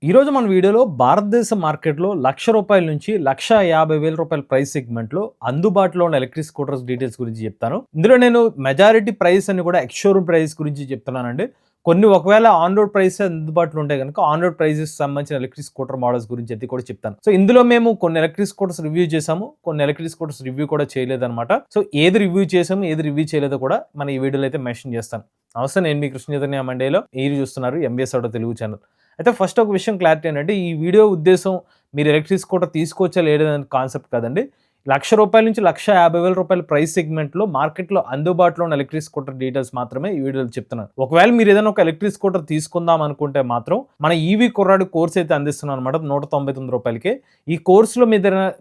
ఈరోజు మన వీడియోలో భారతదేశ మార్కెట్‌లో రూ. 1,00,000 నుంచి రూ. 1,50,000 ప్రైస్ సెగ్మెంట్‌లో అందుబాటులో ఉన్న ఎలక్ట్రిక్ స్కూటర్స్ డీటెయిల్స్ గురించి చెప్తాను. ఇందులో నేను మెజారిటీ ప్రైస్ అని కూడా ఎక్స్ షోరూమ్ ప్రైస్ గురించి చెప్తున్నానండి. కొన్ని ఒకవేళ ఆన్ రోడ్ ప్రైస్ అందుబాటులో ఉంటే గనుక ఆన్ రోడ్ ప్రైసెస్ సంబంధించిన ఎలక్ట్రిక్ స్కూటర్ మోడల్స్ గురించి అయితే కూడా చెప్తాను. సో ఇందులో మేము కొన్ని ఎలక్ట్రిక్ స్కూటర్స్ రివ్యూ చేసాము. కొన్ని ఎలక్ట్రిక్ స్కూటర్స్ రివ్యూ కూడా చేయలేదన్నమాట. సో ఏది రివ్యూ చేసాము, ఏది రివ్యూ చేయలేదో కూడా మన ఈ వీడియోలో అయితే మెన్షన్ చేస్తాను. నమస్తే, నేను మీ కృష్ణ చైతన్య మండేలో. మీరు చూస్తున్నారు ఎంబీఎస్ ఆటో తెలుగు ఛానల్. అయితే ఫస్ట్ ఒక విషయం క్లారిటీ ఏంటంటే, ఈ వీడియో ఉద్దేశం మీరు ఎలక్ట్రిక్ స్కూటర్ తీసుకోవచ్చా లేదనే కాన్సెప్ట్ కాదండి. రూ. 1,00,000 నుంచి రూ. 1,50,000 ప్రైస్ సెగ్మెంట్‌లో మార్కెట్‌లో అందుబాటులో ఉన్న ఎలక్ట్రిక్ స్కూటర్ డీటెయిల్స్ మాత్రమే ఈ వీడియోలో చెప్తున్నాను. ఒకవేళ మీరు ఏదైనా ఒక ఎలక్ట్రిక్ స్కూటర్ తీసుకుందాం అనుకుంటే మాత్రం మన ఈవీ కుర్రాడు కోర్స్ అయితే అందిస్తున్నాం అనమాట రూ. 199కే. ఈ కోర్సులో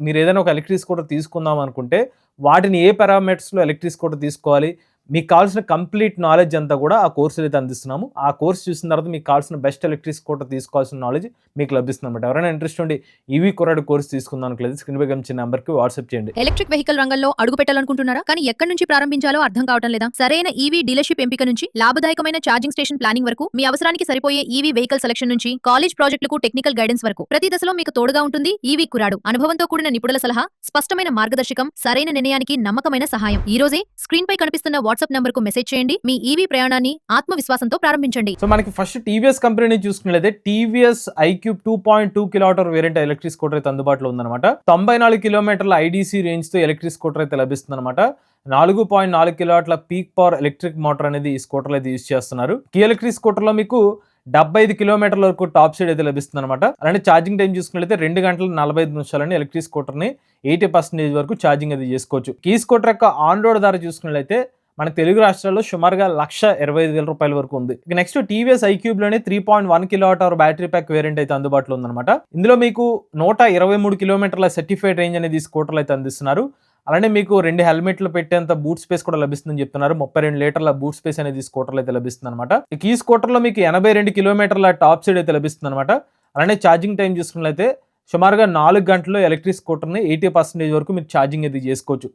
మీరు ఏదైనా ఒక ఎలక్ట్రిక్ స్కూటర్ తీసుకుందాం అనుకుంటే వాటిని ఏ పారామీటర్స్‌లో ఎలక్ట్రిక్ స్కూటర్ తీసుకోవాలి, మీకు కావాల్సిన కంప్లీట్ నాలెడ్జ్ అంతా కూడా ఆ కోర్సులో అయితే అందిస్తున్నాము. ఆ కోర్స్ చూసిన తర్వాత మీకు కావాల్సిన బెస్ట్ ఎలక్ట్రిక్ స్కూటర్ తీసుకోవాల్సిన నాలెడ్జ్ మీకు లభిస్తుంది అనమాట. ఎవరైనా ఇంట్రెస్ట్ ఉండి ఈవీ కుర్రాడు కోర్స్ తీసుకుందాం అనుకోలేదు, స్క్రీన్ పై కనిపించే నెంబర్కి వాట్సాప్ చేయండి. ఎలక్ట్రిక్ వెహికల్ రంగంలో అడుగు పెట్టాలనుకుంటున్నారా? కానీ ఎక్కడి నుంచి ప్రారంభించాలో అర్థం కావటం లేదా? సరైన ఈవీ డీలర్షిప్ ఎంపిక నుంచి లాభదాయకమైన ఛార్జింగ్ స్టేషన్ ప్లానింగ్ వరకు, మీ అవసరానికి సరిపోయే ఈవీ వెహికల్ సెలక్షన్ నుంచి కాలేజ్ ప్రాజెక్టులకు టెక్నికల్ గైడెన్స్ వరకు ప్రతి దశలో మీకు తోడుగా ఉంటుంది ఈవీ కురాడు. అనుభవంతో కూడిన నిపుణుల సలహా, స్పష్టమైన మార్గదర్శకం, సరైన నిర్ణయానికి నమ్మకమైన సహాయం. ఈ రోజే స్క్రీన్ పై కనిపిస్తున్న వాట్సాప్ నంబర్ కు మెసేజ్ చేయండి. మీ ఈవీ ప్రయాణాన్ని ఆత్మవిశ్వాసంతో ప్రారంభించండి. సో మనకి ఫస్ట్ టీవీఎస్ కంపెనీ నుంచి చూసుకున్నట్లయితే TVS iQube 2.2 kilowatt variant electric scooter అయితే అందుబాటులో ఉందన్నమాట. 94 కిలోమీటర్ల ఐడీసీ రేంజ్ తో ఎలక్ట్రిక్ స్కూటర్ అయితే లభిస్తుంది అనమాట. 4.4 కిలోవాట్ల పీక్ పవర్ ఎలక్ట్రిక్ మోటార్ అనేది ఈ స్కూటర్ అయితే యూజ్ చేస్తున్నారు. కీ ఎలక్ట్రిక్ స్కూటర్ లో మీకు 75 కిలోమీటర్ల వరకు టాప్ స్పీడ్ అయితే లభిస్తుంది అనమాట. అలానే ఛార్జింగ్ టైం చూసుకున్నట్లయితే 2 గంటల 45 నిమిషాలని ఎలక్ట్రిక్ స్కూటర్ ని 80% వరకు ఛార్జింగ్ అయితే చేసుకోవచ్చు. కీ స్కూటర్ యొక్క ఆన్ రోడ్ ధర చూసుకున్నట్లయితే మన తెలుగు రాష్ట్రాల్లో సుమారుగా రూ. 1,25,000 వరకు ఉంది. నెక్స్ట్ టీవీఎస్ ఐక్యూబ్ లోనే 3.1 kilowatt hour battery pack variant అయితే అందుబాటులో ఉందన్నమాట. ఇందులో మీకు 123 కిలోమీటర్ల సర్టిఫైడ్ రేంజ్ అనేది స్కూటర్లు అయితే అందిస్తున్నారు. అలానే మీకు 2 హెల్మెట్లు పెట్టేంత బూట్ స్పేస్ కూడా లభిస్తుందని చెప్తున్నారు. 32 లీటర్ల బూట్ స్పేస్ అనేది స్కూటర్లు అయితే లభిస్తుంది అనమాట. ఈ స్కూటర్ లో మీకు 82 కిలోమీటర్ల టాప్ స్పీడ్ అయితే లభిస్తుంది అనమాట. అలానే ఛార్జింగ్ టైం చూసుకున్నట్లయితే సుమారుగా 4 గంటల్లో ఎలక్ట్రిక్ స్కూటర్ని 80% వరకు మీరు ఛార్జింగ్ అయితే చేసుకోవచ్చు.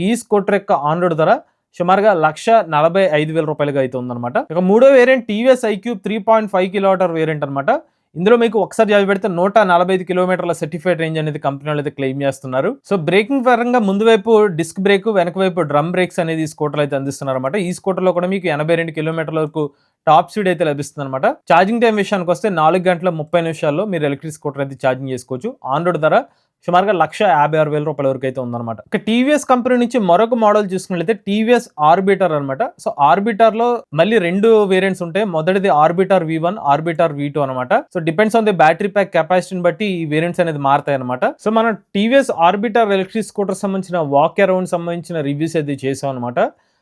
ఈ స్కూటర్ యొక్క ఆన్ రోడ్ ధర సుమారుగా రూ. 1,45,000 అయితే ఉందన్నమాట. ఇక మూడో variant TVS iQube 3.5 kilowatt hour variant అనమాట. ఇందులో మీకు ఒకసారి జాబ్ పెడితే 145 కిలోమీటర్ల సర్టిఫైడ్ రేంజ్ అనేది కంపెనీ వాళ్ళు అయితే క్లెయిమ్ చేస్తున్నారు. సో బ్రేకింగ్ పరంగా ముందు వైపు డిస్క్ బ్రేక్, వెనక వైపు డ్రమ్ బ్రేక్స్ అనేది ఈ స్కూటర్ అయితే అందిస్తున్నారు అనమాట. ఈ స్కూటర్ లో కూడా మీకు 82 కిలోమీటర్ల వరకు టాప్ స్పీడ్ అయితే లభిస్తుంది అనమాట. ఛార్జింగ్ టైం విషయానికి వస్తే 4 గంటల 30 నిమిషాల్లో మీరు ఎలక్ట్రిక్ స్కూటర్ అయితే ఛార్జింగ్ చేసుకోవచ్చు. ఆన్ రోడ్ ధర సుమారుగా రూ. 1,56,000 వరకు అయితే ఉందన్నమాట. ఇక టీవీఎస్ కంపెనీ నుంచి మరొక మోడల్ చూసుకున్నట్లయితే టీవీఎస్ ఆర్బిటర్ అనమాట. సో ఆర్బిటర్ లో మళ్ళీ 2 వేరియంట్స్ ఉంటాయి. మొదటిది ఆర్బిటర్ V1, ఆర్బిటర్ V2 అనమాట. So depends on the battery pack కెపాసిటీని బట్టి ఈ వేరియంట్స్ అనేది మారుతాయి అనమాట. సో మనం టీవీఎస్ ఆర్బిటర్ ఎలక్ట్రిక్ స్కూటర్ సంబంధించిన వాక్ అరౌండ్ సంబంధించిన రివ్యూస్ అయితే చేసాం అనమాట.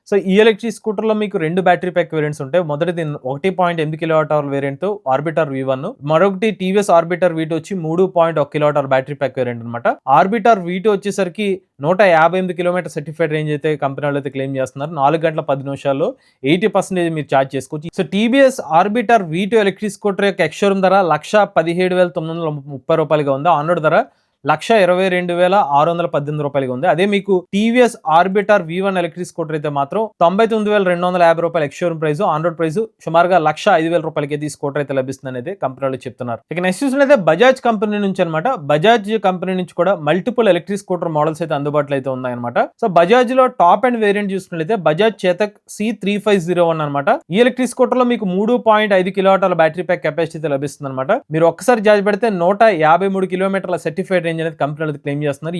సో ఈ ఎలక్ట్రిక్ స్కూటర్లో మీకు 2 బ్యాటరీ ప్యాక్ వేరియంట్స్ ఉంటాయి. మొదటిది 1.8 kilowatt hour variant arbiter V1, మరొకటి టీవీఎస్ ఆర్బిటర్ V2 వచ్చి 3.1 kilowatt hour battery pack variant అనమాట. ఆర్బిటర్ V2 వచ్చేసరికి 158 కిలోమీటర్ సర్టిఫైడ్ రేంజ్ అయితే కంపెనీ వాళ్ళు అయితే క్లెయిమ్ చేస్తున్నారు. 4 గంటల 10 నిమిషాల్లో 80% మీరు ఛార్జ్ చేసుకోవచ్చు. So TVS Orbiter V2 electric scooter యొక్క ఎక్స్ షోరూమ్ ధర రూ. 1,17,930 ఉంది. ఆన్ రోడ్ ధర రూ. 122,618 ఉంది. అదే మీకు TVS arbiter V1 electric scooter అయితే మాత్రం రూ. 99,250 X showroom price, on road price సుమారుగా రూ. 1,05,000 అయితే ఈ స్కూటర్ అయితే లభిస్తుంది అనేది కంపెనీ వాళ్ళు చెప్తున్నారు. ఇక నెక్స్ట్ చూసినట్లయితే బజాజ్ కంపెనీ నుంచి అనమాట. బజాజ్ కంపెనీ నుంచి కూడా మల్టిపుల్ ఎలక్ట్రిక్ స్కూటర్ మోడల్స్ అయితే అందుబాటులో అయితే ఉన్నాయన్నమాట. సో బజాజ్ లో టాప్ అండ్ వేరియంట్ చూసుకున్నట్లయితే బజాజ్ చేతక్ C3501 అనమాట. ఈ ఎలక్ట్రిక్ స్కూటర్ లో మీకు 3.5 kilowatt hour battery pack capacity అయితే లభిస్తుంది అనమాట. మీరు ఒక్కసారి చార్జ్ పెడితే 153 కిలోమీటర్ల సర్టిఫైడ్ రేంజ్ అనేది కంపెనీ క్లెయిమ్ చేస్తున్నారు.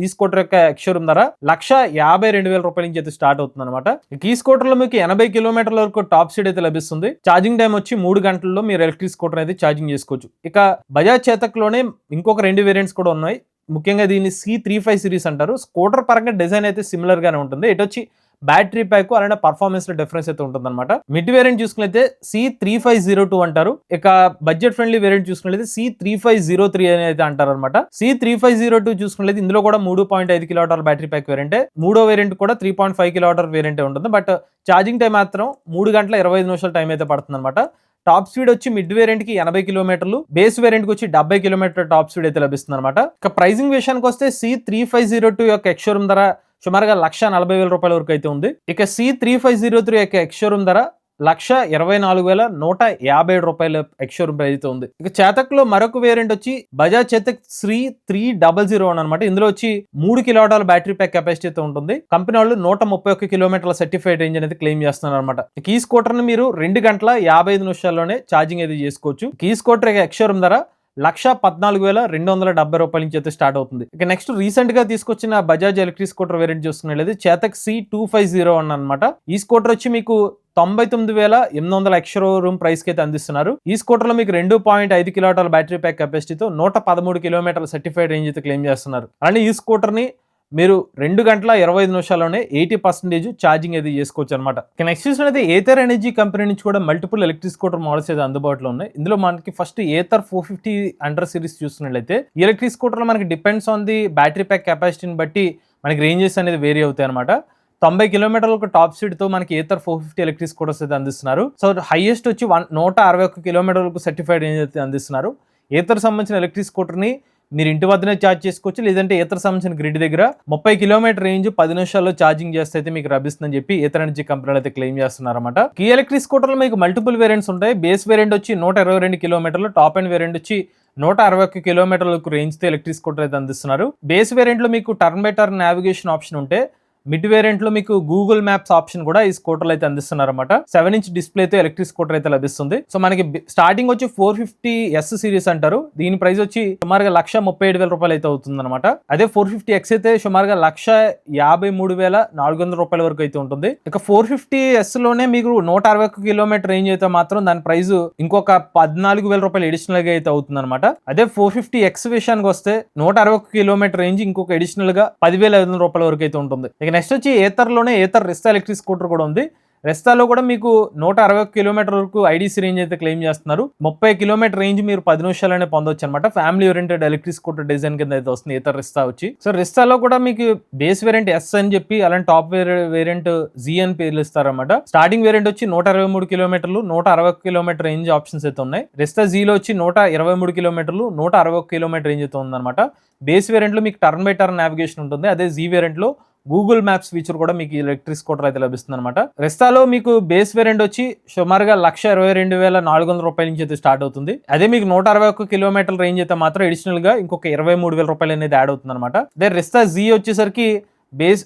ఈ స్కూటర్ యొక్క ఎక్స్షోరూమ్ ధర రూ. 1,52,000 నుంచి అయితే స్టార్ట్ అవుతుంది అనమాట. ఈ స్కూటర్ లో మీకు 80 కిలోమీటర్ల వరకు టాప్ స్పీడ్ అయితే లభిస్తుంది. ఛార్జింగ్ టైం వచ్చి 3 గంటల్లో మీరు ఎలక్ట్రిక్ స్కూటర్ అయితే ఛార్జింగ్ చేసుకోవచ్చు. ఇక బజాజ్ చేతక్ లోనే ఇంకొక 2 వేరియంట్స్ కూడా ఉన్నాయి. ముఖ్యంగా దీన్ని C35 సిరీస్ అంటారు. స్కూటర్ పరంగా డిజైన్ అయితే సిమిలర్ గానే ఉంటుంది. ఇటు వచ్చి బ్యాటరీ ప్యాక్ అలానే పర్ఫార్మెన్స్ లో డిఫరెన్స్ అయితే ఉంటుంది అనమాట. మిడ్ వేరియంట్ చూసుకున్నట్లయితే C3502 అంటారు. ఇక బడ్జెట్ ఫ్రెండ్లీ వేరియంట్ చూసుకున్నట్లయితే C3503 అని అయితే అంటారు అనమాట. C3502 చూసుకున్నట్లయితే ఇందులో కూడా 3.5 kilowatt hour battery pack variant. మూడో వేరియంట్ కూడా 3.5 కిలోవాట్ అవర్ వేరియంట్ ఉంటుంది. బట్ ఛార్జింగ్ టైం మాత్రం 3 గంటల 25 నిమిషాల టైం అయితే పడుతుంది అనమాట. టాప్ స్పీడ్ వచ్చి మిడ్ వేరియంట్ కి 80 కిలోమీటర్లు, బేస్ వేరియంట్ కి వచ్చి 70 కిలోమీటర్ టాప్ స్పీడ్ అయితే లభిస్తుంది అనమాట. ఇక ప్రైసింగ్ విషయానికి వస్తే C3502 యొక్క ఎక్స్ షోరూమ్ ధర సుమారుగా రూ. 1,40,000 వరకు అయితే ఉంది. ఇక C3503 యొక్క ఎక్స్ షోరూమ్ ధర 1,24,157 రూపాయల ఎక్స్‌షోరూమ్ ప్రైస్ అయితే ఉంది. ఇక చేతక్‌లో మరొక వేరియంట్ వచ్చి బజాజ్ చేతక్ శ్రీ 300 అనమాట. ఇందులో వచ్చి 3 కిలోవాట్ల బ్యాటరీ ప్యాక్ కెపాసిటీ అయితే ఉంటుంది. కంపెనీ వాళ్ళు 131 కిలోమీటర్ల సర్టిఫైడ్ రేంజ్ అనేది క్లెయిమ్ చేస్తున్నారు అనమాట. ఈ స్కూటర్ ని మీరు 2 గంటల 55 నిమిషాల్లోనే ఛార్జింగ్ అయితే చేసుకోవచ్చు. ఈ స్కూటర్ ఎక్స్‌షోరూమ్ ధర 1,14,270 రూపాయల నుంచి అయితే స్టార్ట్ అవుతుంది. ఇక నెక్స్ట్ రీసెంట్ గా తీసుకొచ్చిన బజాజ్ ఎలక్ట్రిక్ స్కూటర్ వేరియంట్ చూసుకున్నట్లయితే చేతక్ C250 అనమాట. ఈ స్కూటర్ వచ్చి మీకు 99,800 ఎక్స్‌షోరూమ్ ప్రైస్ కి అయితే అందిస్తున్నారు. ఈ స్కూటర్ లో మీకు 2.5 కిలోవాట్ల బ్యాటరీ ప్యాక్ కెపాసిటీతో 113 కిలోమీటర్ల సర్టిఫైడ్ రేంజ్ అయితే క్లెయిమ్ చేస్తున్నారు. అలానే ఈ స్కూటర్ ని మీరు 2 గంటల 25 నిమిషాల్లోనే 80% ఛార్జింగ్ అయితే చేసుకోవచ్చు అనమాట. నెక్స్ట్ చూసినట్లయితే ఏథర్ ఎనర్జీ కంపెనీ నుంచి కూడా మల్టిపుల్ ఎలక్ట్రిక్ స్కూటర్ మోడల్స్ అయితే అందుబాటులో ఉన్నాయి. ఇందులో మనకి ఫస్ట్ ఏథర్ 450 అండర్ సిరీస్ చూస్తున్నట్లయితే ఈ ఎలక్ట్రిక్ స్కూటర్ మనకి depends on the battery pack కెపాసిటీని బట్టి మనకి రేంజెస్ అనేది వేరీ అవుతాయి అనమాట. 90 కిలోమీటర్లకు టాప్ స్పీడ్ తో మనకి ఏథర్ 450 ఎలక్ట్రిక్ స్కూటర్స్ అయితే అందిస్తున్నారు. సో హైయెస్ట్ వచ్చి 161 కిలోమీటర్లకు సర్టిఫైడ్ రేంజ్ అయితే అందిస్తున్నారు. ఏథర్ సంబంధించిన ఎలక్ట్రిక్ స్కూటర్ ని మీరు ఇంటి వద్దనే ఛార్జ్ చేసుకోవచ్చు, లేదంటే ఏథర్ సంబంధించిన గ్రిడ్ దగ్గర 30 కిలోమీటర్ రేంజ్ 10 నిమిషాల్లో ఛార్జింగ్ చేస్తే అయితే మీకు లభిస్తుందని చెప్పి ఏథర్ ఎనర్జీ కంపెనీలు అయితే క్లెయిమ్ చేస్తున్నారు అనమాట. ఈ ఎలక్ట్రిక్ స్కూటర్లో మీకు మల్టిపుల్ వేరియంట్స్ ఉంటాయి. బేస్ వేరియంట్ వచ్చి 122 కిలోమీటర్లు, టాప్ అండ్ వేరియంట్ వచ్చి 161 కిలోమీటర్లకు రేంజ్ తో ఎలక్ట్రిక్ స్కూటర్ అయితే అందిస్తున్నారు. బేస్ వేరియంట్ లో మీకు turn by turn navigation option ఉంటే మిడ్ వేరియంట్ లో మీకు గూగుల్ మ్యాప్స్ ఆప్షన్ కూడా ఈ స్కూటర్ అయితే అందిస్తున్నారు అనమాట. 7-inch డిస్ప్లే తో ఎలక్ట్రిక్ స్కూటర్ అయితే లభిస్తుంది. సో మనకి స్టార్టింగ్ వచ్చి 450S సిరీస్ అంటారు. దీని ప్రైస్ వచ్చి సుమారుగా 1,37,000 రూపాయలు అయితే అవుతుంది అనమాట. అదే 450X అయితే సుమారుగా 1,53,400 రూపాయల వరకు అయితే ఉంటుంది. ఇక 450S లోనే మీకు 161 కిలోమీటర్ రేంజ్ అయితే మాత్రం దాని ప్రైస్ ఇంకొక 14,000 రూపాయలు అడిషనల్ గా అయితే అవుతుంది అనమాట. అదే 450X విషయానికి వస్తే 161 కిలోమీటర్ రేంజ్ ఇంకొక అడిషనల్ గా 10,500 రూపాయల వరకు అయితే ఉంటుంది. నెక్స్ట్ వచ్చి ఏథర్లోనే ఏథర్ రెస్తా ఎలక్ట్రిక్ స్కూటర్ కూడా ఉంది. రెస్తాలో కూడా మీకు 161 కిలోమీటర్ వరకు ఐడీసీ రేంజ్ అయితే క్లెయిమ్ చేస్తున్నారు. 30 కిలోమీటర్ రేంజ్ మీరు 10 నిమిషాలనే పొందొచ్చు అనమాట. Family oriented electric scooter design కింద అయితే వస్తుంది ఏథర్ రెస్తా వచ్చి. సో రెస్తాలో కూడా మీకు బేస్ వేరియంట్ ఎస్ అని చెప్పి అలాంటి టాప్ వేరియంట్ జీ అని పేర్లు ఇస్తారన్నమాట. స్టార్టింగ్ వేరియంట్ వచ్చి 123 కిలోమీటర్లు, 160 కిలోమీటర్ రేంజ్ ఆప్షన్స్ అయితే ఉన్నాయి. రెస్తా జీలో వచ్చి 123 కిలోమీటర్లు, 161 కిలోమీటర్ రేంజ్ అయితే ఉందన్నమాట. బేస్ వేరియంట్ లో మీకు టర్న్ బై టర్న్ నావిగేషన్ ఉంటుంది. అదే జీ వేరియంట్ లో గూగుల్ మ్యాప్స్ ఫీచర్ కూడా మీకు ఎలక్ట్రిక్ స్కూటర్ అయితే లభిస్తుంది అనమాట. రెస్తాలో మీకు బేస్ వేరియంట్ వచ్చి సుమారుగా 1,22,400 రూపాయల నుంచి అయితే స్టార్ట్ అవుతుంది. అదే మీకు 161 కిలోమీటర్ల రేంజ్ అయితే మాత్రం అడిషనల్ గా ఇంకొక 23,000 రూపాయలు అనేది యాడ్ అవుతుంది అనమాట. అదే రెస్తా జీ వచ్చేసరికి base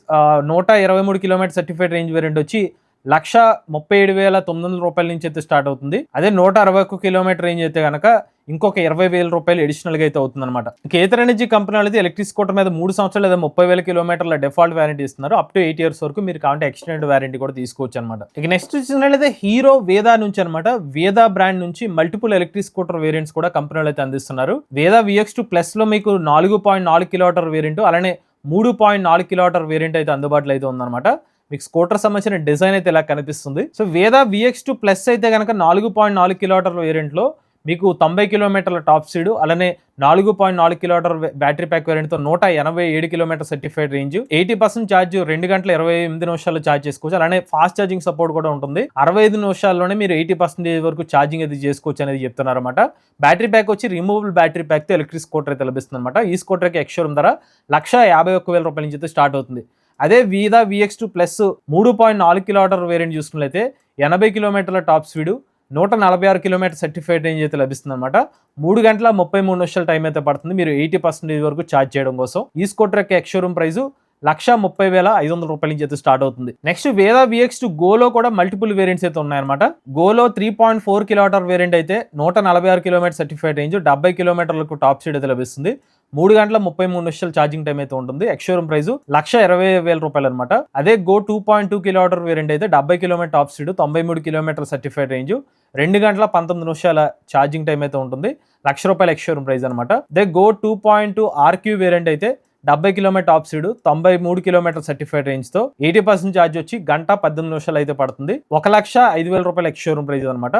123 kilometre certified range variant వచ్చి 1,37,900 రూపాయల నుంచి అయితే స్టార్ట్ అవుతుంది. అదే 161 కిలోమీటర్ రేంజ్ అయితే కనుక ఇంకొక 20,000 రూపాయలు అడిషనల్ గా అయితే అవుతుంది అనమాట. ఏథర్ ఎనర్జీ కంపెనీ అయితే ఎలక్ట్రిక్ స్కూటర్ మీద 3 సంవత్సరాలు లేదా 30,000 కిలోమీటర్ల డిఫాల్ట్ వారంటీ ఇస్తున్నారు. అప్ టు 8 years వరకు మీరు కావాలంటే ఎక్స్టెండెడ్ వారంటీ కూడా తీసుకోవచ్చు అనమాట. ఇక నెక్స్ట్ చూసినట్లయితే హీరో వేదా నుంచి అనమాట. వేదా బ్రాండ్ నుంచి మల్టిపుల్ ఎలక్ట్రిక్ స్కూటర్ వేరియంట్స్ కూడా కంపెనీలు అయితే అందిస్తున్నారు. వేదా VX2 ప్లస్ లో మీకు 4.4 కిలోవాటర్ వేరియంట్, అలానే 3.4 కిలోవాటర్ వేరియంట్ అయితే అందుబాటులో అయితే ఉందన్నమాట. మీకు స్కూటర్ సంబంధించిన డిజైన్ అయితే ఇలా కనిపిస్తుంది. సో వేదా VX2 ప్లస్ అయితే కనుక 4.4 కిలోవాటర్ వేరియంట్ లో మీకు 90 కిలోమీటర్ల టాప్ స్పీడ్, అలానే 4.4 కిలోమీటర్ బ్యాటరీ ప్యాక్ వేరియంట్ తో 187 కిలోమీటర్ సర్టిఫైడ్ రేంజ్, 80% ఛార్జ్ 2 గంటల 28 నిమిషాల్లో ఛార్జ్ చేసుకోవచ్చు. అలానే ఫాస్ట్ ఛార్జింగ్ సపోర్ట్ కూడా ఉంటుంది. 65 నిమిషాల్లోనే మీరు 80% వరకు ఛార్జింగ్ అయితే చేసుకోవచ్చు అనేది చెప్తున్నారు అనమాట. బ్యాటరీ ప్యాక్ వచ్చి రిమూవబుల్ బ్యాటరీ ప్యాక్ తో ఎలక్ట్రిక్ స్కూటర్ అయితే లభిస్తుంది అనమాట. ఈ స్కూటర్ కి ఎక్స్‌షోరూమ్ ధర 1,51,000 రూపాయల నుంచి అయితే స్టార్ట్ అవుతుంది. అదే వీదా VX2 ప్లస్ 3.4 కిలోమీటర్ వేరియంట్ చూసుకున్నట్లయితే 80 కిలోమీటర్ల top speed, 146 kilometre certified range అయితే లభిస్తుంది అనమాట. 3 గంటల 33 నిమిషాల టైం అయితే పడుతుంది మీరు 80% వరకు ఛార్జ్ చేయడం కోసం. ఈ స్కూటర్ యొక్క ఎక్స్‌షోరూమ్ ప్రైస్ 1,30,500 రూపాయల నుంచి అయితే స్టార్ట్ అవుతుంది. నెక్స్ట్ వేదా VX2 గోలో కూడా మల్టిపుల్ వేరియంట్స్ అయితే ఉన్నాయన్నమాట. గోలో 3.4 కిలోమీటర్ వేరియంట్ అయితే 146 కిలోమీటర్ సర్టిఫైడ్ రేంజ్, 70 కిలోమీటర్లకు టాప్ స్పీడ్ అయితే లభిస్తుంది. 3 గంటల 33 నిమిషాల ఛార్జింగ్ టైం అయితే ఉంటుంది. ఎక్స్‌షోరూమ్ ప్రైస్ 1,20,000 రూపాయలు అనమాట. అదే గో 2.2 కిలోమీటర్ వేరియంట్ అయితే 70 kilometre top speed, 93 kilometre certified range, 2 గంటల 19 నిమిషాల ఛార్జింగ్ టైం అయితే ఉంటుంది. 1,00,000 రూపాయల ఎక్స్‌షోరూమ్ ప్రైస్ అనమాట. అదే గో 2.2 RQ వేరియంట్ అయితే 70 kilometre top speed, 93 kilometre certified range తో 80% ఛార్జ్ వచ్చి గంట 18 నిమిషాలు అయితే పడుతుంది. 1,05,000 రూపాయల ఎక్స్‌షోరూమ్ ప్రైస్ అనమాట.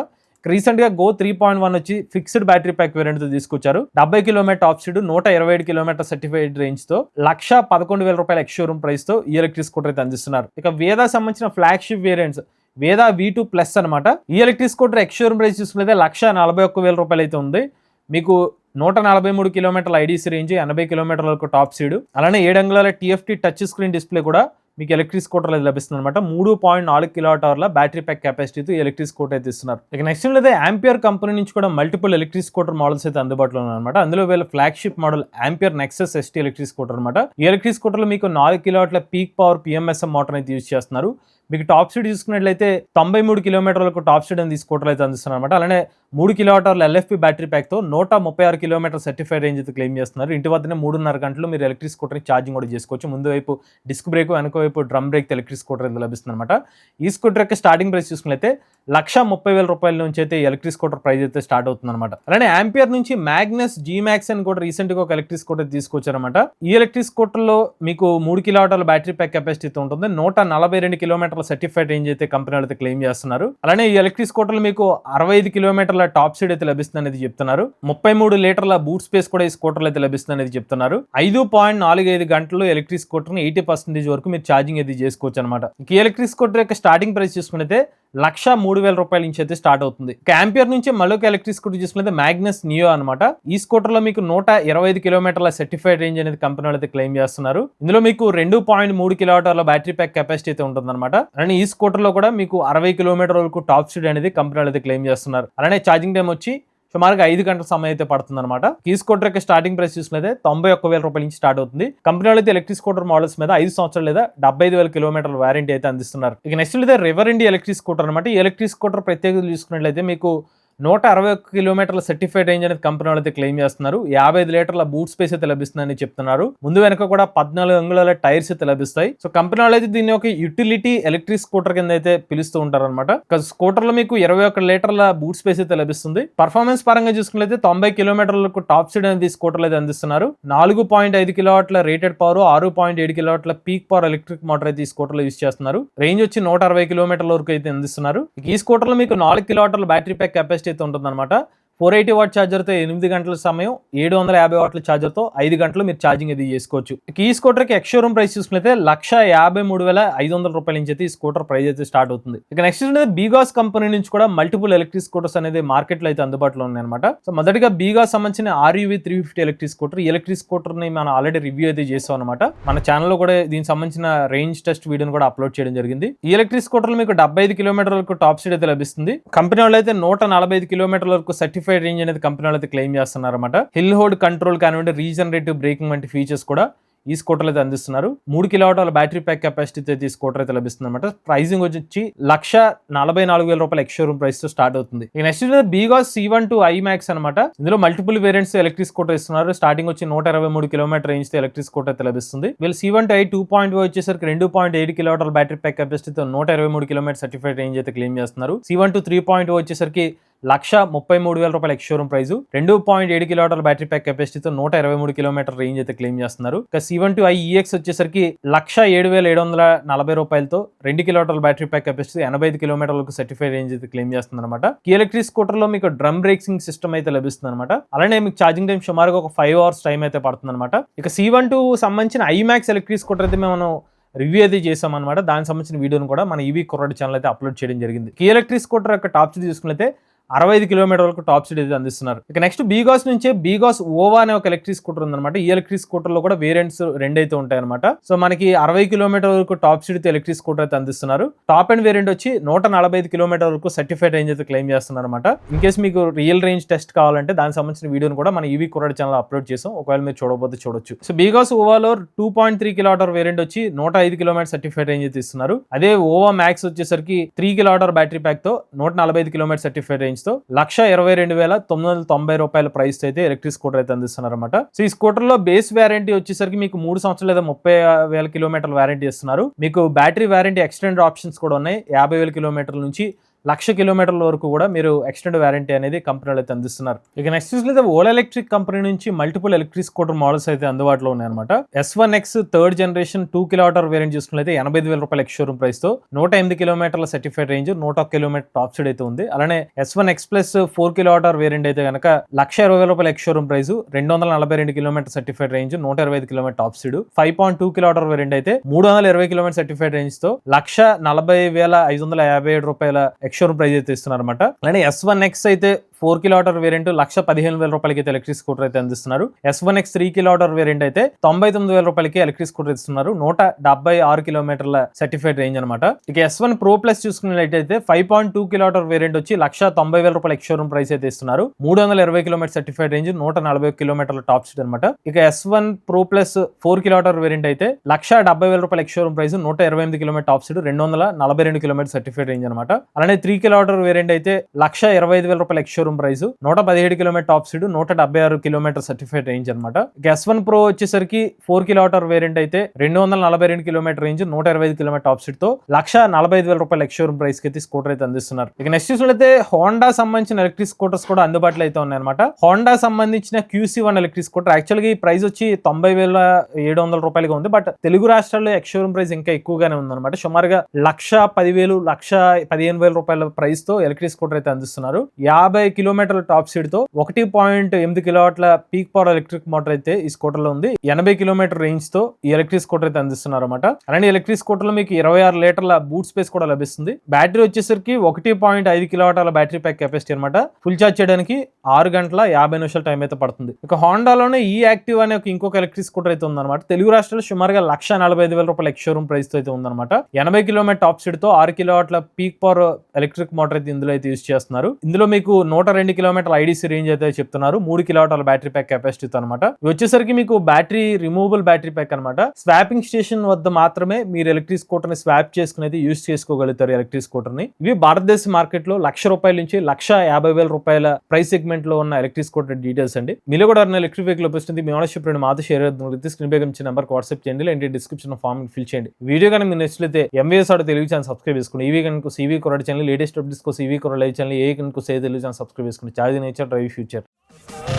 రీసెంట్ గా గో 3.1 వచ్చి ఫిక్స్డ్ బ్యాటరీ ప్యాక్ వేరియంట్ తో తీసుకొచ్చారు. 70 kilometre top speed, 127 kilometre certified range తో 1,11,000 రూపాయల ఎక్స్‌షోరూమ్ ప్రైస్ తో ఈ ఎలక్ట్రిక్ స్కూటర్ అయితే అందిస్తున్నారు. ఇక వేదా సంబంధించిన ఫ్లాగ్షిప్ వేరియంట్స్ వేదా V2 ప్లస్ అనమాట. ఈ ఎలక్ట్రిక్ స్కూటర్ ఎక్స్‌షోరూమ్ ప్రైస్ చూసుకుంటే 1,41,000 రూపాయలు అయితే ఉంది. మీకు 143 కిలోమీటర్ల ఐడీసీ రేంజ్, 80 కిలోమీటర్ల వరకు టాప్ స్పీడ్, అలానే 7 అంగుళాల TFT టచ్ స్క్రీన్ డిస్ప్లే కూడా మీకు ఎలక్ట్రిక్ స్కూటర్ అయితే లభిస్తుంది అనమాట. 3.4 కిలోవాట్ అవర్ల బ్యాటరీ ప్యాక్ కెపాసిటీతో ఎలక్ట్రిక్ స్కూటర్ అయితే ఇస్తున్నారు. ఇక నెక్స్ట్ అయితే ఆంపియర్ కంపెనీ నుంచి కూడా మల్టిపుల్ ఎలక్ట్రిక్ స్కూటర్ మోడల్స్ అయితే అందుబాటులో ఉన్నాయన్నమాట. అందులో వీళ్ళ flagship model Ampere Nexus ST electric scooter అనమాట. ఈ ఎలక్ట్రిక్ స్కూటర్లో మీకు 4 కిలోవాట్ల పీక్ పవర్ పిఎంఎస్ఎం మోటార్ అయితే యూజ్ చేస్తున్నారు. మీకు టాప్ స్పీడ్ చూసుకున్నట్లయితే 93 కిలోమీటర్లకు టాప్ స్పీడ్ అని స్కూటర్ అయితే అందిస్తున్నారు అనమాట. అలానే 3 కిలోవాట్ అవర్ల ఎల్ఎఫ్పి బ్యాటరీ ప్యాక్తో 136 కిలోమీటర్ సర్టిఫైడ్ రేంజ్ అయితే క్లెయిమ్ చేస్తున్నారు. ఇంటి వద్దనే 3.5 గంటలు మీరు ఎలక్ట్రిక్ స్కూటర్ని ఛార్జింగ్ కూడా చేసుకోవచ్చు. ముందు వైపు డిస్క్ బ్రేక్, వెనక వైపు డ్రమ్ బ్రేక్ ఎలక్ట్రిక్ స్కూటర్ అయితే లభిస్తుంది అనమాట. ఈ స్కూటర్ యొక్క స్టార్టింగ్ ప్రైస్ చూసుకున్నట్లయితే 1,30,000 రూపాయల నుంచి అయితే ఎలక్ట్రిక్ స్కూటర్ ప్రైస్ అయితే స్టార్ట్ అవుతుంది అనమాట. అలానే ఆంపియర్ నుంచి మ్యాగ్నస్ జీమాక్స్ అని కూడా రీసెంట్ గా ఒక ఎలక్ట్రిక్ స్కూటర్ తీసుకొచ్చారనమాట. ఈ ఎలక్ట్రిక్ స్కూటర్ లో మీకు 3 కిలోవాట్ అవర్ల బ్యాటరీ ప్యాక్ కెపాసిటీ ఉంటుంది. 142 కిలోమీటర్ల సర్టిఫైడ్ రేంజ్ అయితే కంపెనీ అయితే క్లెయిమ్ చేస్తున్నారు. అలానే ఈ ఎలక్ట్రిక్ స్కూటర్ మీకు 65 కిలోమీటర్ల టాప్ స్పీడ్ అయితే లభిస్తుంది అనేది చెప్తున్నారు. 33 లీటర్ల బూట్ స్పేస్ కూడా ఈ స్కూటర్ అయితే లభిస్తుంది అనేది చెప్తున్నారు. 5.45 గంటలు ఎలక్ట్రిక్ స్కూటర్ 80% వరకు మీరు ఛార్జింగ్ అయితే చేసుకోవచ్చు అనమాట. ఈ ఎలక్ట్రిక్ స్కూటర్ యొక్క స్టార్టింగ్ ప్రైస్ చూసుకుంటే 1,03,000 రూపాయల నుంచి అయితే స్టార్ట్ అవుతుంది. ఆంపియర్ నుంచి మళ్ళీ ఎలక్ట్రిక్ స్కూటర్ చూసుకుంటే మ్యాగ్నస్ నియో అనమాట. ఈ స్కూటర్ లో మీకు 125 కిలోమీటర్ల సర్టిఫైడ్ రేంజ్ అనేది కంపెనీ అయితే క్లెయిమ్ చేస్తున్నారు. ఇందులో మీకు 2.3 కిలోవాట్ అవర్ల బ్యాటరీ ప్యాక్ కెపాసిటీ అయితే ఉంటుంది అనమాట. అలానే ఈ స్కూటర్ లో కూడా మీకు 60 కిలోమీటర్ వరకు టాప్ స్పీడ్ అనేది కంపెనీ అయితే క్లెయిమ్ చేస్తున్నారు. అలానే ఛార్జింగ్ టైం వచ్చి సుమారుగా 5 గంటల సమయం అయితే పడుతుంది అనమాట. ఈ స్కూటర్ యొక్క స్టార్టింగ్ ప్రైస్ చూసుకుంటే 91,000 రూపాయల నుంచి స్టార్ట్ అవుతుంది. కంపెనీ అయితే ఎలక్ట్రిక్ స్కూటర్ మోడల్స్ మీద 5 సంవత్సరాలు లేదా 75,000 కిలోమీటర్ల వారంటీ అయితే అందిస్తున్నారు. ఇక నెక్స్ట్ అయితే రివర్ ఇండి ఎలక్ట్రిక్ స్కూటర్ అనమాట. ఈ ఎలక్ట్రిక్ స్కూటర్ ప్రత్యేకత చూసుకున్నట్లయితే మీకు 161 కిలోమీటర్ల సర్టిఫైడ్ రేంజ్ అనేది కంపెనీ అయితే క్లెయిమ్ చేస్తున్నారు. 55 లీటర్ల బూట్ స్పేస్ అయితే లభిస్తుందని చెప్తున్నారు. ముందు వెనక కూడా 14 అంగుళాల టైర్స్ అయితే లభిస్తాయి. సో కంపెనీ అయితే దీన్ని ఒక యూటిలిటీ ఎలక్ట్రిక్ స్కూటర్ కింద అయితే పిలుస్తూ ఉంటారు అనమాట. స్కూటర్ లో మీకు 21 లీటర్ల బూట్ స్పేస్ అయితే లభిస్తుంది. పర్ఫార్మెన్స్ పరంగా చూసుకున్నట్లయితే 90 కిలోమీటర్లకు టాప్ స్పీడ్ అనేది స్కూటర్లు అయితే అందిస్తున్నారు. 4.5 కిలోవాట్ల రేటెడ్ పవర్, 6.7 కిలోవాట్ల పీక్ పవర్ ఎలక్ట్రిక్ మోటార్ అయితే ఈ స్కూటర్ లో యూజ్ చేస్తున్నారు. రేంజ్ వచ్చి 160 కిలోమీటర్ల వరకు అయితే అందిస్తున్నారు. ఈ స్కూటర్ లో మీకు 4 కిలోవాట్ల బ్యాటరీ ప్యాక్ కెపాసిటీ అయితే ఉంటుంది అనమాట. 480 వాట్ ఛార్జర్తో 8 గంటల సమయం, 750 వాట్ల ఛార్జర్తో 5 గంటలు మీరు ఛార్జింగ్ అది చేసుకోవచ్చు. ఈ స్కూటర్కి ఎక్స్ షోరూమ్ ప్రైస్ చూసుకుంటే 1,53,500 రూపాయల నుంచి అయితే ఈ స్కూటర్ ప్రైస్ అయితే స్టార్ట్ అవుతుంది. ఇక నెక్స్ట్ బీగాస్ కంపెనీ నుంచి కూడా మల్టిపుల్ ఎలక్ట్రిక్ స్కూటర్స్ అనేది మార్కెట్లో అయితే అందుబాటులో ఉన్నాయన్నమాట. సో మొదటిగా బీగాస్ సంబంధించిన RUV 350 ఎలక్ట్రిక్ స్కూటర్. ఈ ఎలక్ట్రిక్ స్కూటర్ ని మనం ఆల్రెడీ రివ్యూ అయితే చేసాం అనమాట. మన ఛానల్లో కూడా దీనికి సంబంధించిన రేంజ్ టెస్ట్ వీడియోని కూడా అప్లోడ్ చేయడం జరిగింది. ఈ ఎలక్ట్రిక్ స్కూటర్ మీకు 75 కిలోమీటర్ల వరకు టాప్ స్పీడ్ అయితే లభిస్తుంది. కంపెనీ వాళ్ళు అయితే 145 కిలోమీటర్ల వరకు సర్టిఫైడ్ రేంజ్ అనేది కంపెనీ అయితే క్లెయిమ్ చేస్తున్నారు అనమాట. హిల్ హోల్డ్ కంట్రోల్ కానివ్వండి, రీజనరేటివ్ బ్రేకింగ్ వంటి ఫీచర్స్ కూడా ఈ స్కూటర్ అయితే అందిస్తున్నారు. 3 కిలోవాట్ అవర్ల బ్యాటరీ ప్యాక్ కెపాసిటీ అయితే ఈ స్కూటర్ అయితే లభిస్తుంది అనమాట. ప్రైసింగ్ వచ్చి 1,44,000 రూపాయల ఎక్స్ షోరూమ్ ప్రైస్ తో స్టార్ట్ అవుతుంది. ఇక నెక్స్ట్ బీగాస్ C12 iMax అనమాట. ఇందులో మల్టిపుల్ వేరియంట్స్ ఎలక్ట్రిక్ స్కూటర్ ఇస్తున్నారు. స్టార్టింగ్ వచ్చి 123 కిలోమీటర్ రేంజ్ తో ఎలక్ట్రిక్ స్కూటర్ అయితే లభిస్తుంది. వీళ్ళు C12i 2.0 వచ్చేసరికి 2.8 కిలోవాట్ అవర్ల బ్యాటరీ ప్యాక్ కెపాసిటీతో 123 కిలోమీటర్ సర్టిఫైడ్ రేంజ్ అయితే క్లెయిమ్ చేస్తున్నారు. C12 3.0 వచ్చేసరికి 1,33,000 రూపాయల ex showroom price, 2.7 kilowatt battery pack కెపాసిటీతో 123 కిలోమీటర్ రేంజ్ అయితే క్లెయిమ్ చేస్తున్నారు. C12i EX వచ్చేసరికి 107,740 రూపాయలతో 2 కిలోవాట్ బ్యాటరీ ప్యాక్ కెపాసిటీ 85 కిలోమీటర్లకు సర్టిఫైడ్ రేంజ్ అయితే క్లెయిమ్ చేస్తుంది అనమాట. ఈ ఎలక్ట్రిక్ స్కూటర్ లో మీకు డ్రమ్ బ్రేకింగ్ సిస్టమ్ అయితే లభిస్తుంది అనమాట. అలానే మీకు ఛార్జింగ్ టైం సుమారుగా ఒక 5 అవర్స్ టైం అయితే పడుతుంది అనమాట. ఇక C12 సంబంధించిన iMax ఎలక్ట్రిక్ స్కూటర్ అయితే మేము రివ్యూ అయితే చేసాం అనమాట. దానికి సంబంధించిన వీడియోని కూడా మన ఈవీ కుర్రాడి ఛానల్ అయితే అప్లోడ్ చేయడం జరిగింది. ఈ ఎలక్ట్రిక్ స్కూటర్ యొక్క టాప్ స్పీడ్ చూసుకుంటే 65 కిలోమీటర్ వరకు టాప్ స్పీడ్ అయితే అందిస్తున్నారు. ఇక నెక్స్ట్ బీగాస్ నుంచే బీగాస్ ఓవా అనే ఒక ఎలక్ట్రిక్ స్కూటర్ ఉందన్నమాట. ఈ ఎలక్ట్రిక్ స్కూటర్ లో కూడా వేరియంట్స్ 2 అయితే ఉంటాయి అనమాట. సో మనకి 60 కిలోమీటర్ వరకు టాప్ స్పీడ్ అయితే ఎలక్ట్రిక్ స్కూటర్ అయితే అందిస్తున్నారు. టాప్ అండ్ వేరియంట్ వచ్చి 145 కిలోమీటర్ వరకు సర్టిఫైడ్ రేంజ్ అయితే క్లెయిమ్ చేస్తున్నారు అనమాట. ఇన్ కేసు మీకు రియల్ రేంజ్ టెస్ట్ కావాలంటే దానికి సంబంధించిన వీడియోని కూడా మన ఈవీ కుర్రాడి ఛానల్ అప్లోడ్ చేసాం. ఒకవేళ మీరు చూడకపోతే చూడొచ్చు. సో బీగాస్ ఓవాలో 2.3 కిలోవాట్ వేరియంట్ వచ్చి 105 కిలోమీటర్ సర్టిఫైడ్ రేంజ్ అయితే ఇస్తున్నారు. అదే ఓవా మ్యాక్స్ వచ్చేసరికి 3 కిలోవాట్ బ్యాటరీ ప్యాక్ తో 145 కిలోమీటర్ సర్టిఫైడ్ రేంజ్ తో 1,22,990 రూపాయల ప్రైస్ అయితే ఎలక్ట్రిక్ స్కూటర్ అయితే అందిస్తున్నారు అనమాట. సో ఈ స్కూటర్ లో బేస్ వారంటీ వచ్చేసరికి మీకు 3 సంవత్సరాలు లేదా 30,000 కిలోమీటర్ల వారంటీ ఇస్తున్నారు. మీకు బ్యాటరీ వారంటీ ఎక్స్టెండెడ్ ఆప్షన్స్ కూడా ఉన్నాయి. 50,000 కిలోమీటర్ల నుంచి 1,00,000 కిలోమీటర్ల వరకు కూడా మీరు ఎక్స్టెండ్ వారంటీ అనేది కంపెనీలు అయితే అందిస్తున్నారు. ఇక నెక్స్ట్ చూస్తే ఓలా ఎలక్ట్రిక్ కంపెనీ నుంచి మల్టిపుల్ ఎలక్ట్రిక్ స్కూటర్ మోడల్స్ అయితే అందుబాటులో ఉన్నాయన్నమాట. S1X 3rd generation 2 kilowatt variant చూసుకున్నట్లయితే 85,000 రూపాయల ఎక్స్ షోరూమ్ ప్రైస్ తో 108 కిలోమీటర్ల certified range, 101 kilometre top speed అయితే ఉంది. అలానే S1X Plus 4 కిలోవాట్ వేరియంట్ అయితే కనుక 1,20,000 రూపాయల ex showroom price, 242 kilometre certified range, 125 kilometre top speed. 5.2 kilowatt variant అయితే 320 కిలోమీటర్ సర్టిఫైడ్ రేంజ్ తో 1,40,557 రూపాయల ఎక్స్ షోరూమ్ ప్రైస్ అయితే ఇస్తున్నారు అనమాట. అలానే S1X అయితే 4 కిలోమీటర్ వేరియంట్ 1,15,000 రూపాయలకి అయితే ఎలక్ట్రిక్ స్కూటర్ అయితే అందిస్తున్నారు. S1X 3 కిలోమీటర్ వేరియంట్ అయితే 99,000 రూపాయలకి ఎలక్ట్రిక్ స్కూటర్ ఇస్తున్నారు. 176 కిలోమీటర్ల సర్టిఫైడ్ రేంజ్ అనమాట. ఇక S1 Pro Plus చూసుకున్నట్లయితే 5.2 కిలోమీటర్ వేరియంట్ వచ్చి 1,90,000 రూపాయల ఎక్స్-షోరూమ్ ప్రైస్ అయితే ఇస్తున్నారు. 320 కిలోమీటర్ సర్టిఫైడ్ రేంజ్, 140 కిలోమీటర్ల టాప్ స్పీడ్ అనమాట. ఇక S1 Pro Plus 4 kilometre variant అయితే 1,70,000 రూపాయల ex showroom price, 128 kilometre top speed, 242 kilometre certified range అనమాట. అలానే 3 కిలోమీటర్ వేరియంట్ అయితే 1,25,000 రూపాయల ex showroom price, 117 kilometre top speed, 176 kilometre certified range అనమాట. S1 Pro వచ్చేసరికి 4 కిలోమీటర్ వేరియంట్ అయితే 242 kilometre range, 125 kilometre top speed తో 1,45,000 రూపాయల ఎక్స్-షోరూమ్ ప్రైస్ కి అయితే స్కూటర్ అయితే అందిస్తున్నారు. ఇక నెక్స్ట్ చూసినట్లయితే హోండా సంబంధించిన ఎలక్ట్రిక్ స్కూటర్స్ కూడా అందుబాటులో అయితే ఉన్నాయన్నమాట. హోండా సంబంధించిన QC1 ఎలక్ట్రిక్ స్కూటర్ యాక్చువల్ గా ఈ ప్రైస్ వచ్చి 90,700 రూపాయలుగా ఉంది. బట్ తెలుగు రాష్ట్రాల్లో ఎక్స్-షోరూమ్ ప్రైస్ ఇంకా ఎక్కువగానే ఉందన్నమాట. సుమారుగా 1,10,000, 1,15,000 రూపాయల ప్రైస్ తో ఎలక్ట్రిక్ స్కూటర్ అయితే అందిస్తున్నారు. 50 కిలోమీటర్ల టాప్ స్పీడ్ తో 1.8 కిలోవాట్ల పీక్ పవర్ ఎలక్ట్రిక్ మోటార్ అయితే ఈ స్కూటర్ లో ఉంది. 80 కిలోమీటర్ రేంజ్ తో ఈ ఎలక్ట్రిక్ స్కూటర్ అయితే అందిస్తున్నారు అనమాట. అలానే ఎలక్ట్రిక్ స్కూటర్ లో మీకు 26 లీటర్ల బూట్ స్పేస్ కూడా లభిస్తుంది. బ్యాటరీ వచ్చేసరికి 1.5 కిలోవాట్ల బ్యాటరీ ప్యాక్ కెపాసిటీ అనమాట. ఫుల్ ఛార్జ్ చేయడానికి 6 గంటల 50 నిమిషాల టైం అయితే పడుతుంది. ఇక హోండాలోనే ఈ యాక్టివ్ అనే ఇంకొక ఎలక్ట్రిక్ స్కూటర్ అయితే ఉందన్నమాట. తెలుగు రాష్ట్రాల్లో సుమారుగా 1,45,000 రూపాయల ఎక్స్-షోరూమ్ ప్రైస్ తో అయితే ఉందన్నమాట. 80 కిలోమీటర్ టాప్ స్పీడ్ తో 6 కిలోవాట్ల పీక్ పవర్ ఎలక్ట్రిక్ మోటార్ అయితే ఇందులో అయితే యూజ్ చేస్తున్నారు. ఇందులో మీకు 102 కిలోమీటర్ల ఐడీసీ రేంజ్ అయితే చెప్తున్నారు. 3 కిలోవాట్ల బ్యాటరీ ప్యాక్ కెపాసిటీ అనమాట. ఇవి వచ్చేసరికి మీకు బ్యాటరీ రిమూవబుల్ బ్యాటరీ ప్యాక్ అనమాట. స్వాపింగ్ స్టేషన్ వద్ద మాత్రమే మీరు ఎలక్ట్రిక్ స్కూటర్ ని స్వాప్ చేసుకుని అయితే యూజ్ చేసుకోగలుగుతారు ఎలక్ట్రిక్ స్కూటర్ ని. ఇవి భారతదేశ మార్కెట్ లో 1,00,000 రూపాయల నుంచి 1,50,000 రూపాయల ప్రైస్ సెగ్మెంట్ లో ఉన్న ఎలక్ట్రిక్ స్కూటర్ డీటెయిల్స్ అండి. మీలో కూడా ఎలక్ట్రిక్ వెహికల్ వస్తుంది. మీ ఓనర్షిప్ మాతో షేర్ అవుతుంది. స్క్రీన్ పై కనిపించే నెంబర్ వాట్సాప్ చేయండి, లేదంటే డిస్క్రిప్షన్ ఫామ్ ఫిల్ చేయండి. వీడియో కానీ మీరు నచ్చితే MVS auto Telugu channel subscribe చేసుకోండి. ఈవీ కనుక CV కొరడ ఛానల్, లేటెస్ట్ అప్డేట్స్ కోసం CV కొరడ లైవ్ ఛానల్, ఏ కనుక తెలుగు ఛానల్ సబ్స్క్రైబ్ చేసుకోండి. Charge nature drive future.